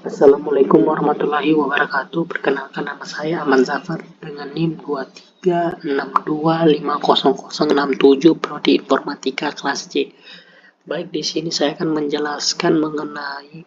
Assalamualaikum warahmatullahi wabarakatuh. Perkenalkan, nama saya Aman Zafar dengan NIM 2362500067 Prodi Informatika kelas C. Baik, di sini saya akan menjelaskan mengenai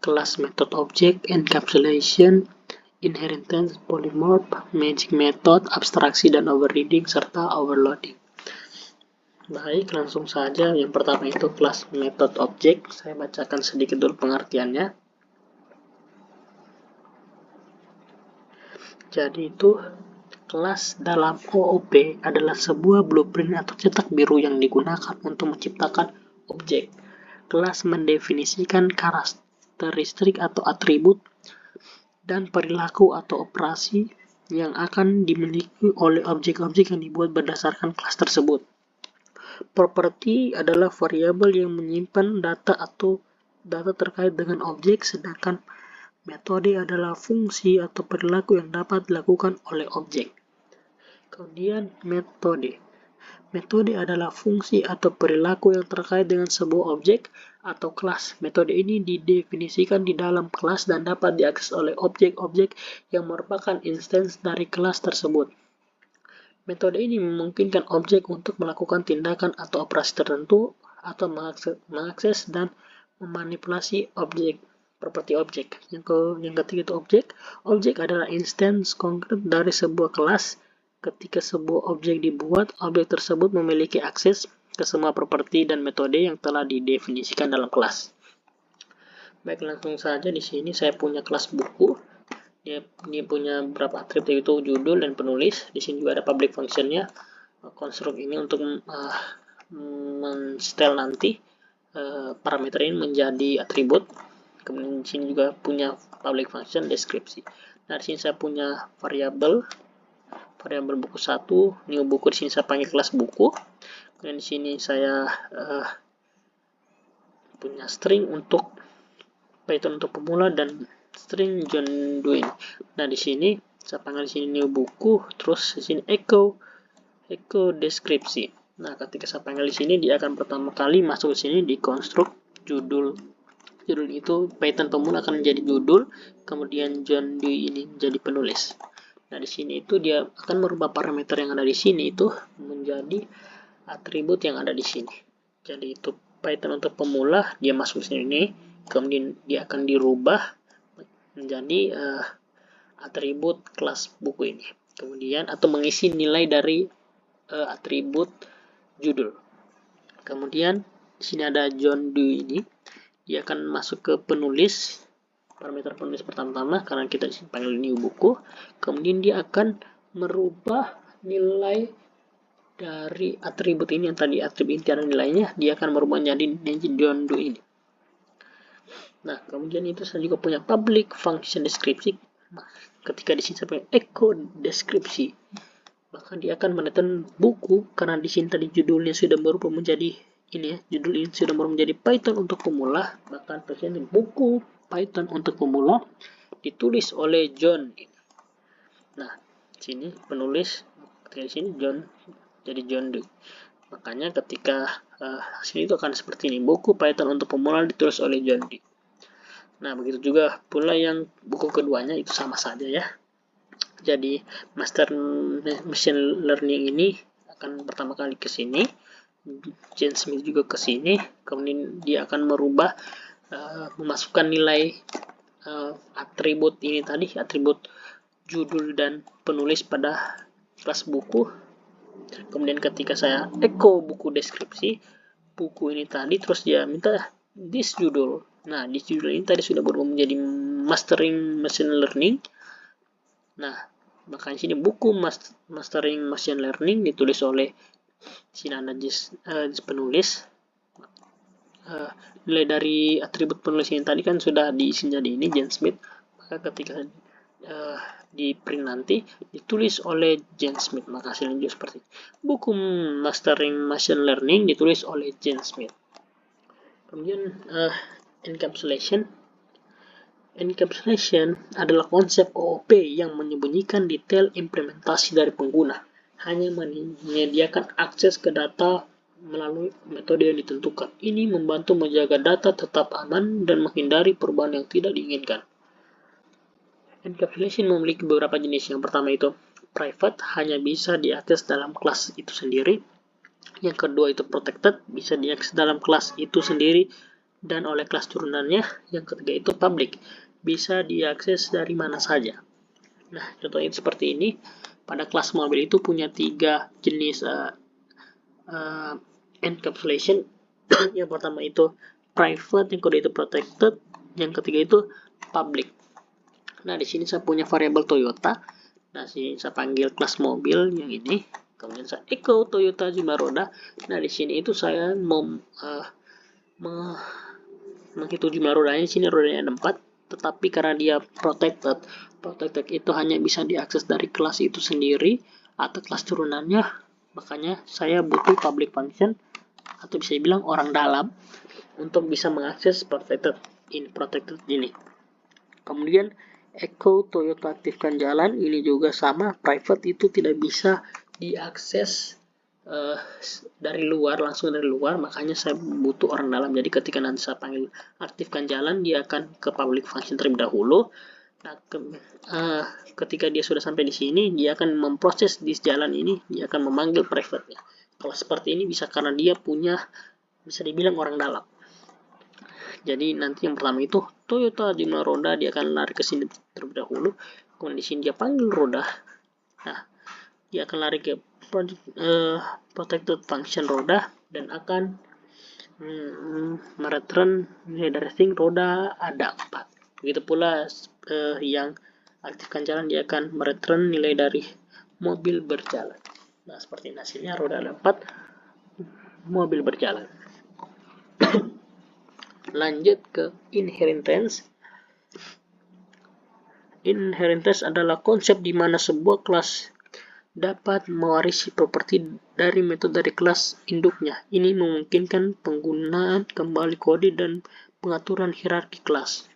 kelas method object, encapsulation, inheritance, polymorph, magic method, abstraksi dan overriding serta overloading. Baik, langsung saja. Yang pertama itu kelas method object. Saya bacakan sedikit dulu pengertiannya. Jadi itu kelas dalam OOP adalah sebuah blueprint atau cetak biru yang digunakan untuk menciptakan objek. Kelas mendefinisikan karakteristik atau atribut dan perilaku atau operasi yang akan dimiliki oleh objek-objek yang dibuat berdasarkan kelas tersebut. Properti adalah variabel yang menyimpan data atau data terkait dengan objek, sedangkan metode adalah fungsi atau perilaku yang dapat dilakukan oleh objek. Kemudian metode. Metode adalah fungsi atau perilaku yang terkait dengan sebuah objek atau kelas. Metode ini didefinisikan di dalam kelas dan dapat diakses oleh objek-objek yang merupakan instance dari kelas tersebut. Metode ini memungkinkan objek untuk melakukan tindakan atau operasi tertentu atau mengakses dan memanipulasi objek. Properti objek. Yang ketiga itu objek. Objek adalah instance konkret dari sebuah kelas. Ketika sebuah objek dibuat, objek tersebut memiliki akses ke semua properti dan metode yang telah didefinisikan dalam kelas. Baik, langsung saja di sini saya punya kelas buku. Dia punya beberapa atribut, yaitu judul dan penulis. Di sini juga ada public functionnya. Konstruk ini untuk men-style nanti parameter ini menjadi atribut. Kemudian di sini juga punya public function deskripsi. Nah, di sini saya punya variabel buku 1, new buku. Di sini saya panggil kelas buku. Dan di sini saya punya string untuk Python untuk pemula dan string John Doe. Nah, di sini saya panggil di sini new buku, terus di sini echo deskripsi. Nah, ketika saya panggil di sini, dia akan pertama kali masuk ke sini di konstruk judul. Judul itu Python pemula akan menjadi judul, kemudian John Doe ini menjadi penulis. Nah, di sini itu dia akan merubah parameter yang ada di sini itu menjadi atribut yang ada di sini. Jadi itu Python untuk pemula, dia masuk ke sini, kemudian dia akan dirubah menjadi atribut kelas buku ini. Kemudian atau mengisi nilai dari atribut judul. Kemudian di sini ada John Doe ini, dia akan masuk ke penulis, parameter penulis pertama-tama karena kita panggil new buku. Kemudian dia akan merubah nilai dari atribut ini yang tadi atribut inti ada nilainya, dia akan merubah menjadi John Doe ini. Nah, kemudian itu saya juga punya public function deskripsi. Nah, ketika di sini saya punya echo deskripsi, maka dia akan menekan buku karena di sini tadi judulnya sudah berubah menjadi ini ya, judul ini sudah berubah menjadi Python untuk pemula, maka ini buku Python untuk pemula ditulis oleh John. Nah, sini penulis, ketika di sini John jadi John Doe. Makanya ketika sini itu akan seperti ini, buku Python untuk pemula ditulis oleh John Doe. Nah, begitu juga pula yang buku keduanya itu sama saja ya. Jadi master machine learning ini akan pertama kali ke sini, James Smith juga ke sini, kemudian dia akan merubah memasukkan nilai atribut ini tadi, atribut judul dan penulis pada kelas buku. Kemudian ketika saya echo buku deskripsi, buku ini tadi, terus dia minta this judul. Nah, di judul ini tadi sudah berubah menjadi mastering machine learning. Nah, makanya sini buku mastering machine learning ditulis oleh sini ada penulis. Nilai dari atribut penulis ini tadi kan sudah diisi jadi ini James Smith. Maka ketika di print nanti ditulis oleh James Smith, maka hasilnya juga seperti ini. Buku mastering machine learning ditulis oleh James Smith. Kemudian encapsulation adalah konsep OOP yang menyembunyikan detail implementasi dari pengguna, hanya menyediakan akses ke data melalui metode yang ditentukan. Ini membantu menjaga data tetap aman dan menghindari perubahan yang tidak diinginkan. Encapsulation memiliki beberapa jenis. Yang pertama itu private, hanya bisa diakses dalam kelas itu sendiri. Yang kedua itu protected, bisa diakses dalam kelas itu sendiri dan oleh kelas turunannya. Yang ketiga itu public, bisa diakses dari mana saja. Nah, contohnya seperti ini. Pada kelas mobil itu punya 3 jenis encapsulation. Yang pertama itu private, yang kedua itu protected, yang ketiga itu public. Nah, di sini saya punya variabel Toyota. Nah, sini saya panggil kelas mobil yang ini. Kemudian saya echo Toyota jumlah roda. Nah, di sini itu saya mau menghitung jumlah rodanya. Di sini rodanya ada 4, tetapi karena dia protected itu hanya bisa diakses dari kelas itu sendiri atau kelas turunannya. Makanya saya butuh public function atau bisa dibilang orang dalam untuk bisa mengakses protected ini. Kemudian echo Toyota aktifkan jalan, ini juga sama, private itu tidak bisa diakses dari luar, langsung dari luar, makanya saya butuh orang dalam. Jadi ketika nanti saya panggil aktifkan jalan, dia akan ke public function terlebih dahulu. Nah, ketika dia sudah sampai di sini, dia akan memproses di jalan ini, dia akan memanggil private-nya. Kalau seperti ini bisa karena dia punya, bisa dibilang orang dalam. Jadi nanti yang pertama itu Toyota jumlah roda, dia akan lari ke sini terlebih dahulu. Kemudian di sini dia panggil roda. Nah, dia akan lari ke protected function roda dan akan mereturn nilai dari string roda ada 4. Begitu pula yang aktifkan jalan, dia akan mereturn nilai dari mobil berjalan. Nah, seperti ini hasilnya, roda ada 4, mobil berjalan. Lanjut ke inheritance. Inheritance adalah konsep di mana sebuah kelas dapat mewarisi properti dari metode dari kelas induknya. Ini memungkinkan penggunaan kembali kode dan pengaturan hierarki kelas.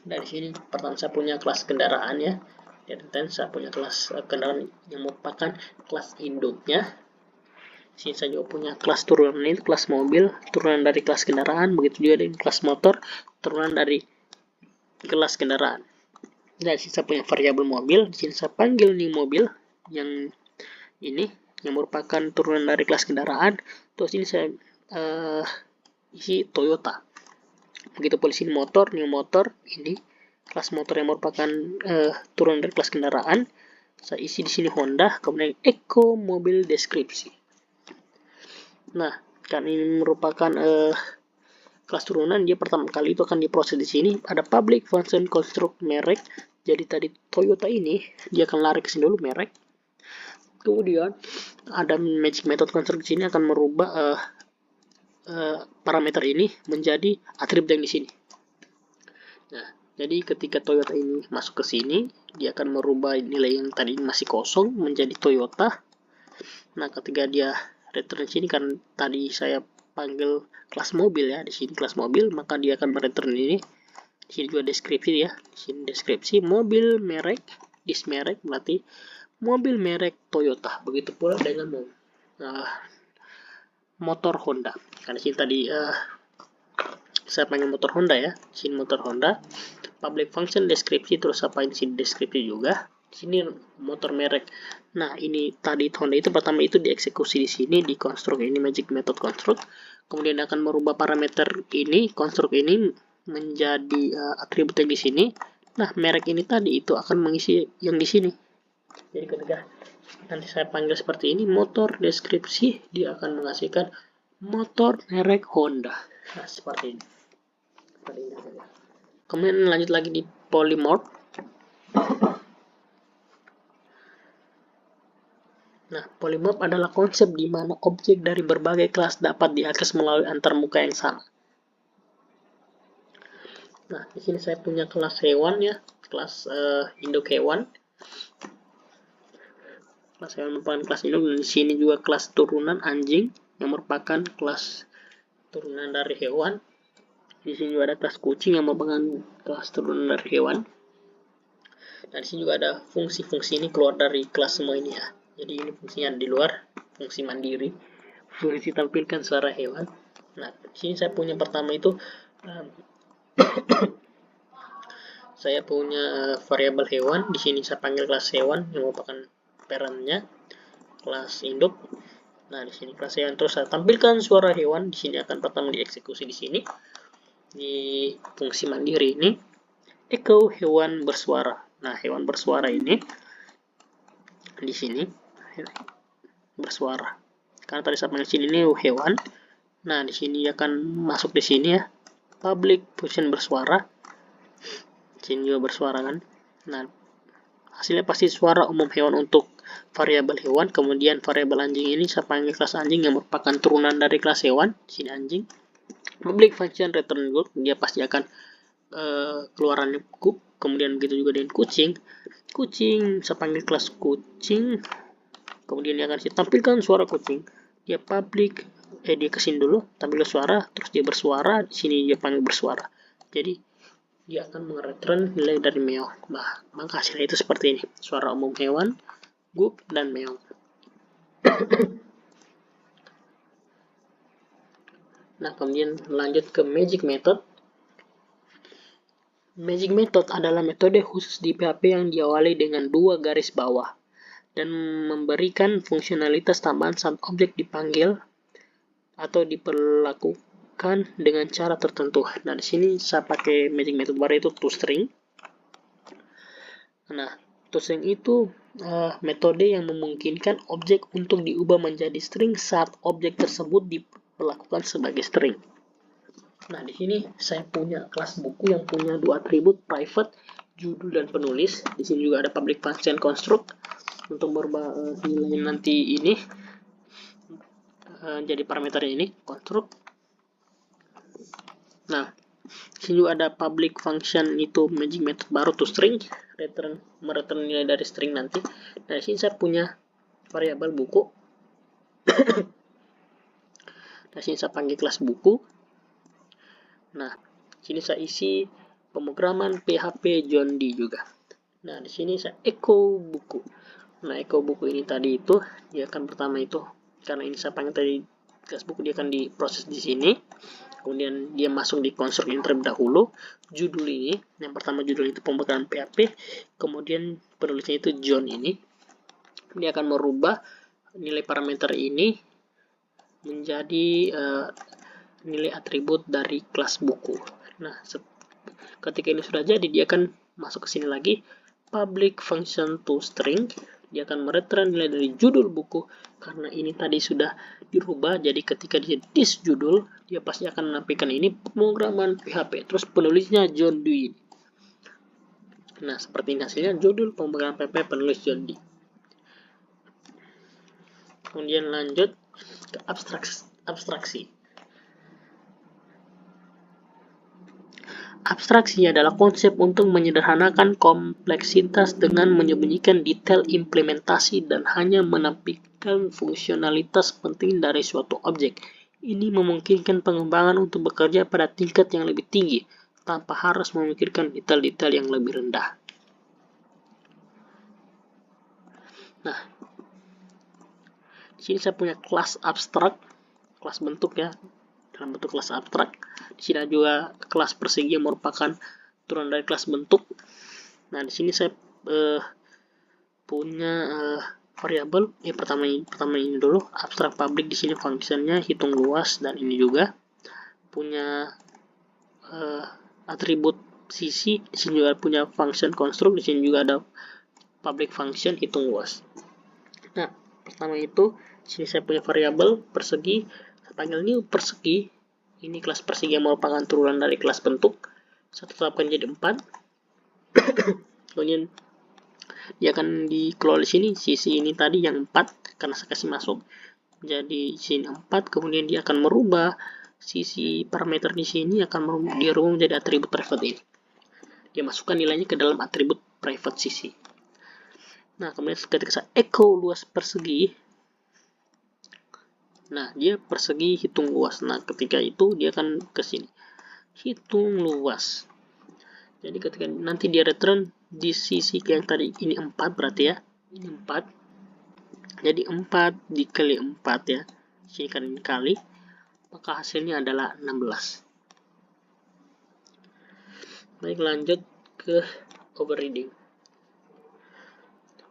Dari sini pertama saya punya kelas kendaraan ya. Dan saya punya kelas kendaraan yang merupakan kelas induknya. Sini saya juga punya kelas turunan, ini kelas mobil, turunan dari kelas kendaraan. Begitu juga dengan kelas motor, turunan dari kelas kendaraan. Nah, sini saya punya variabel mobil. Di sini saya panggil new mobil yang ini yang merupakan turunan dari kelas kendaraan. Terus ini saya isi Toyota. Begitu pula sini motor, new motor, ini kelas motor yang merupakan turunan dari kelas kendaraan. Saya isi di sini Honda, kemudian echo mobil deskripsi. Nah, karena ini merupakan kelas turunan, dia pertama kali itu akan diproses di sini. Ada public function construct merek. Jadi tadi Toyota ini dia akan lari ke sini dulu merek. Kemudian ada magic method construct di sini akan merubah parameter ini menjadi atribut yang di sini. Nah, jadi ketika Toyota ini masuk ke sini, dia akan merubah nilai yang tadi masih kosong menjadi Toyota. Nah, ketika dia return sini, kan tadi saya panggil kelas mobil ya, di sini kelas mobil, maka dia akan mereturn ini. Di sini juga deskripsi ya, di sini deskripsi mobil merek, this merek berarti mobil merek Toyota. Begitu pula dengan motor Honda. Karena sini tadi saya panggil motor Honda ya, sini motor Honda, public function deskripsi, terus apa ini sini deskripsi juga. Sini motor merek. Nah, ini tadi Honda itu pertama itu dieksekusi di sini di construct ini magic method construct. Kemudian akan merubah parameter ini construct ini menjadi atribut yang di sini. Nah, merek ini tadi itu akan mengisi yang di sini. Jadi ketika nanti saya panggil seperti ini motor deskripsi, dia akan menghasilkan motor merek Honda. Nah, seperti ini. Kemudian lanjut lagi di polymorph. Nah, polymorph adalah konsep di mana objek dari berbagai kelas dapat diakses melalui antarmuka yang sama. Nah, di sini saya punya kelas hewan ya, kelas induk hewan. Kelas hewan merupakan kelas induk, dan di sini juga kelas turunan anjing yang merupakan kelas turunan dari hewan. Di sini juga ada kelas kucing yang merupakan kelas turunan dari hewan. Dan di sini juga ada fungsi-fungsi ini keluar dari kelas semua ini ya. Jadi ini fungsinya di luar, fungsi mandiri. fungsi tampilkan suara hewan. Nah, di sini saya punya pertama itu saya punya variabel hewan. Di sini saya panggil kelas hewan yang merupakan parentnya kelas induk. Nah, di sini kelas hewan, terus saya tampilkan suara hewan. Di sini akan pertama dieksekusi di sini di fungsi mandiri ini echo hewan bersuara. Nah, hewan bersuara ini di sini bersuara. Karena tadi saya panggil sini ini hewan. Nah, di sini akan masuk di sini ya. Public function bersuara. Di sini juga bersuara kan. Nah, hasilnya pasti suara umum hewan untuk variabel hewan. Kemudian variabel anjing ini saya panggil kelas anjing yang merupakan turunan dari kelas hewan. Di sini anjing. Public function return good, dia pasti akan keluarannya cup. Kemudian begitu juga dengan kucing. Kucing saya panggil kelas kucing. Kemudian dia akan tampilkan suara kucing. Dia public, dia kesini dulu, tampil suara, terus dia bersuara. Di sini dia panggil bersuara. Jadi dia akan mereturn nilai dari meow. Nah, maka hasilnya itu seperti ini. Suara umum hewan, gup, dan meow. Nah, kemudian lanjut ke magic method. Magic method adalah metode khusus di PHP yang diawali dengan 2 garis bawah dan memberikan fungsionalitas tambahan saat objek dipanggil atau diperlakukan dengan cara tertentu. Nah, di sini saya pakai magic method baru itu toString. Nah, toString itu metode yang memungkinkan objek untuk diubah menjadi string saat objek tersebut diperlakukan sebagai string. Nah, di sini saya punya kelas buku yang punya 2 atribut, private, judul, dan penulis. Di sini juga ada public function construct untuk merubah nilai nanti ini jadi parameter ini, construct. Nah, di sini juga ada public function itu magic method baru toString, mereturn nilai dari string nanti. Nah, di sini saya punya variabel buku. Di sini saya panggil kelas buku. Nah, sini saya isi pemrograman PHP John D juga. Nah, di sini saya echo buku. Nah, echo buku ini tadi itu dia akan pertama itu karena ini saya panggil tadi kelas buku, dia akan diproses di sini. Kemudian dia masuk di konstruk yang terlebih dahulu. Judul ini, yang pertama judul itu pemrograman PHP, kemudian penulisnya itu John ini. Dia akan merubah nilai parameter ini menjadi nilai atribut dari kelas buku. Nah, ketika ini sudah jadi, dia akan masuk ke sini lagi, public function toString. Dia akan mereturn nilai dari judul buku. Karena ini tadi sudah dirubah, jadi ketika dia dis judul, dia pasti akan menampilkan ini pemrograman PHP. Terus penulisnya John Dee. Nah, seperti ini hasilnya, judul pemrograman PHP penulis John Dee. Kemudian lanjut ke abstraksi. Abstraksi adalah konsep untuk menyederhanakan kompleksitas dengan menyembunyikan detail implementasi dan hanya menampilkan fungsionalitas penting dari suatu objek. Ini memungkinkan pengembangan untuk bekerja pada tingkat yang lebih tinggi, tanpa harus memikirkan detail-detail yang lebih rendah. Nah, di sini saya punya kelas abstrak, kelas bentuk ya, dalam bentuk kelas abstrak. Di sini juga kelas persegi yang merupakan turunan dari kelas bentuk. Nah, di sini saya punya variabel. Pertama ini dulu, abstrak public. Di sini fungsinya hitung luas, dan ini juga punya atribut sisi. Di sini juga punya function construct. Di sini juga ada public function hitung luas. Nah, pertama itu di sini saya punya variabel persegi. Saya panggil new persegi. Ini kelas persegi yang merupakan turunan dari kelas bentuk. Saya tetapkan jadi 4. Kemudian dia akan dikelola di sini. Sisi ini tadi yang 4 karena saya kasih masuk. Jadi sini 4. Kemudian dia akan merubah sisi parameter di sini, akan dia rubah menjadi atribut private ini. Dia masukkan nilainya ke dalam atribut private sisi. Nah, kemudian ketika saya echo luas persegi, nah dia persegi hitung luas. Nah, ketika itu dia akan ke sini hitung luas. Jadi ketika nanti dia return di sisi yang tadi ini 4 berarti ya. Ini 4. Jadi 4 dikali 4 ya. Sini kan ini kali, maka hasilnya adalah 16. Baik, lanjut ke overriding.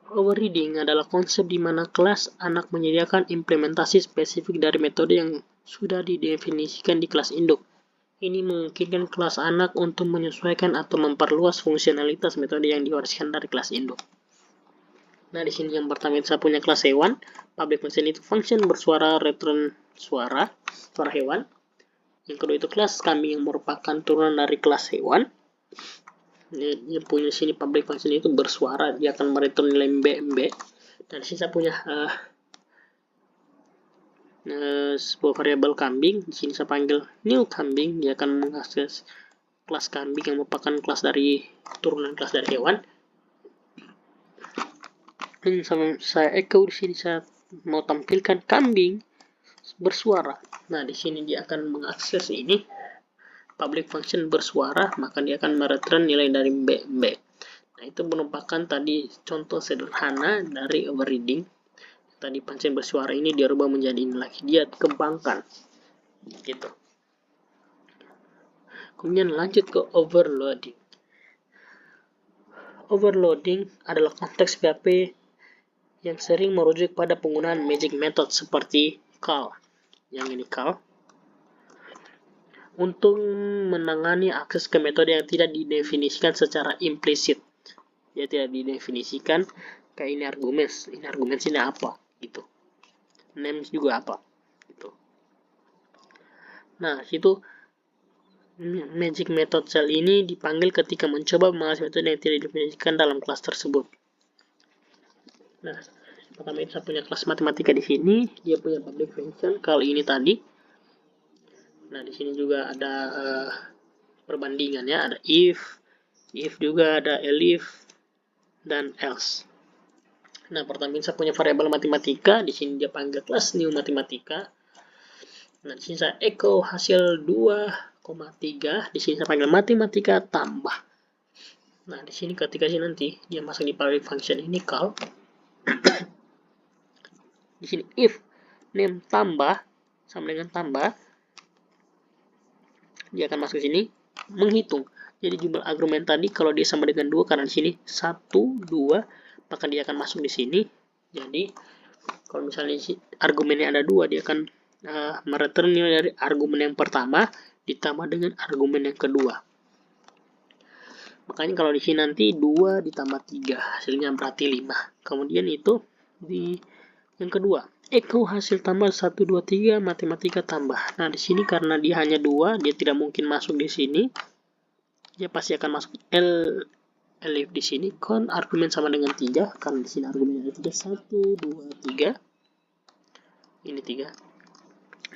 Overriding adalah konsep di mana kelas anak menyediakan implementasi spesifik dari metode yang sudah didefinisikan di kelas induk. Ini memungkinkan kelas anak untuk menyesuaikan atau memperluas fungsionalitas metode yang diwariskan dari kelas induk. Nah, di sini yang pertama itu saya punya kelas hewan. Public function itu function bersuara return suara hewan. Yang kedua itu kelas kambing yang merupakan turunan dari kelas hewan. Dia punya sini public function itu bersuara, dia akan mereturn nilai MB. Dan di sini saya punya sebuah variabel kambing. Di sini saya panggil new kambing, dia akan mengakses kelas kambing yang merupakan kelas dari turunan kelas dari hewan. Dan saya echo di sini saya mau tampilkan kambing bersuara. Nah, di sini dia akan mengakses ini public function bersuara, maka dia akan mereturn nilai dari MB. Nah, itu merupakan tadi contoh sederhana dari overriding. Tadi function bersuara ini dia rubah menjadi ini lagi, dia kembangkan gitu. Kemudian lanjut ke overloading. Overloading adalah konteks PHP yang sering merujuk pada penggunaan magic method seperti call. Yang ini call untuk menangani akses ke metode yang tidak didefinisikan secara implisit. Dia tidak didefinisikan kayak ini arguments. Ini arguments ini apa gitu. Names juga apa gitu. Nah, situ magic method cell ini dipanggil ketika mencoba mengakses metode yang tidak didefinisikan dalam kelas tersebut. Nah, pertama itu saya punya kelas matematika di sini, dia punya public function kali ini tadi. Nah, di sini juga ada perbandingan ya, ada if juga ada elif dan else. Nah, pertama saya punya variabel matematika, di sini dia panggil kelas new matematika. Nah, di sini saya echo hasil 2,3, di sini saya panggil matematika tambah. Nah, di sini ketika sini nanti dia masuk di public function ini call. Di sini if name tambah sama dengan tambah, dia akan masuk ke sini menghitung. Jadi jumlah argumen tadi kalau dia sama dengan 2, karena di sini 1, 2, maka dia akan masuk di sini. Jadi kalau misalnya argumennya ada 2, dia akan mereturn nilai dari argumen yang pertama ditambah dengan argumen yang kedua. Makanya kalau di sini nanti 2 ditambah 3, hasilnya berarti 5. Kemudian itu di yang kedua, echo hasil tambah 1, 2, 3, matematika tambah. Nah, di sini karena dia hanya 2, dia tidak mungkin masuk di sini. Dia pasti akan masuk elif di sini. Kon argumen sama dengan 3, karena di sini argumen ada 3, 1, 2, 3. Ini 3.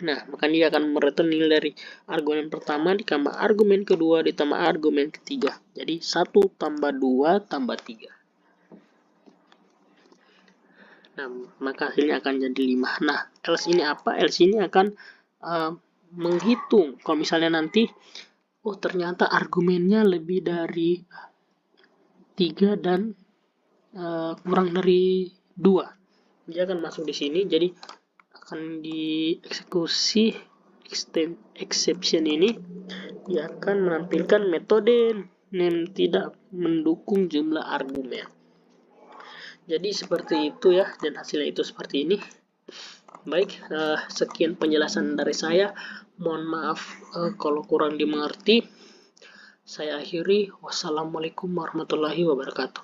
Nah, maka dia akan mereturn nilai dari argumen pertama ditambah argumen kedua ditambah argumen ketiga. Jadi 1 tambah 2 tambah 3. Nah, maka hasilnya akan jadi 5. Nah, else ini apa? Else ini akan menghitung. Kalau misalnya nanti, oh ternyata argumennya lebih dari 3 dan kurang dari 2. Dia akan masuk di sini, jadi akan dieksekusi exception ini. Dia akan menampilkan metode name tidak mendukung jumlah argumen. Jadi seperti itu ya, dan hasilnya itu seperti ini. Baik, sekian penjelasan dari saya. Mohon maaf kalau kurang dimengerti. Saya akhiri. Wassalamualaikum warahmatullahi wabarakatuh.